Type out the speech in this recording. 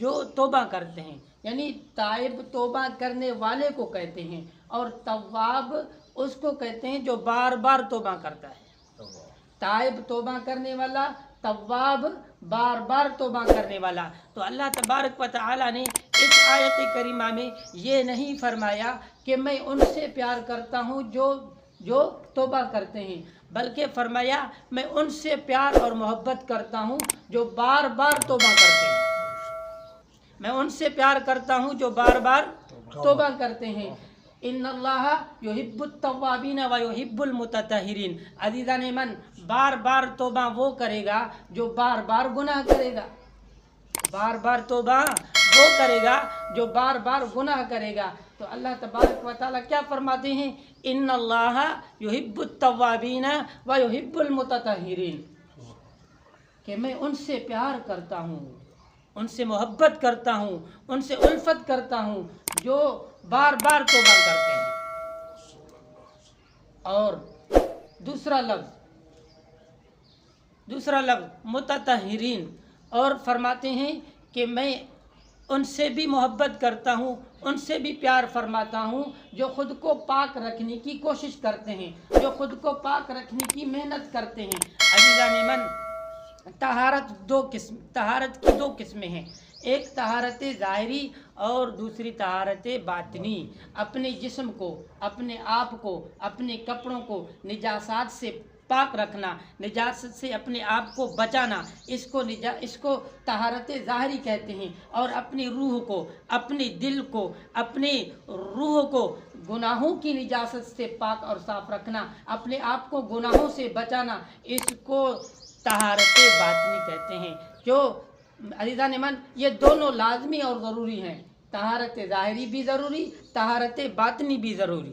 جو توبہ کرتے ہیں، یعنی تائب توبہ کرنے والے کو کہتے ہیں، اور تواب اس کو کہتے ہیں جو بار بار توبہ کرتا ہے۔ تائب توبہ کرنے والا، تواب بار بار توبہ کرنے والا۔ تو اللہ تبارک و تعالی نے اس آیت کریمہ میں یہ نہیں فرمایا کہ میں ان سے پیار کرتا ہوں جو توبہ کرتے ہیں، بلکہ فرمایا میں ان سے پیار اور محبت کرتا ہوں جو بار بار توبہ کرتے ہیں۔ میں ان سے پیار کرتا ہوں جو بار بار توبہ کرتے ہیں۔ ان اللہ یحب التوابین و یحب المتطہرین۔ عزیزان من، بار بار توبہ وہ کرے گا جو بار بار گناہ کرے گا۔ بار بار توبہ وہ کرے گا جو بار بار گناہ کرے گا۔ تو اللہ تبارک و تعالیٰ کیا فرماتے ہیں؟ ان اللہ یحب التوابین و یحب المتطہرین، کہ میں ان سے پیار کرتا ہوں، ان سے محبت کرتا ہوں، ان سے الفت کرتا ہوں جو بار بار توبہ کرتے ہیں۔ اور دوسرا لفظ متطہرین، اور فرماتے ہیں کہ میں ان سے بھی محبت کرتا ہوں، ان سے بھی پیار فرماتا ہوں جو خود کو پاک رکھنے کی کوشش کرتے ہیں، جو خود کو پاک رکھنے کی محنت کرتے ہیں۔ عزیزان من، طہارت کی دو قسمیں ہیں، ایک طہارت ظاہری اور دوسری طہارت باطنی۔ اپنے جسم کو، اپنے آپ کو، اپنے کپڑوں کو نجاسات سے پاک رکھنا، نجاست سے اپنے آپ کو بچانا، اس کو طہارت ظاہری کہتے ہیں۔ اور اپنی روح کو، اپنے دل کو، اپنی روح کو گناہوں کی نجاست سے پاک اور صاف رکھنا، اپنے آپ کو گناہوں سے بچانا، اس کو طہارت باطنی کہتے ہیں۔ جو عزیزان من، یہ دونوں لازمی اور ضروری ہیں، طہارت ظاہری بھی ضروری، طہارت باطنی بھی ضروری۔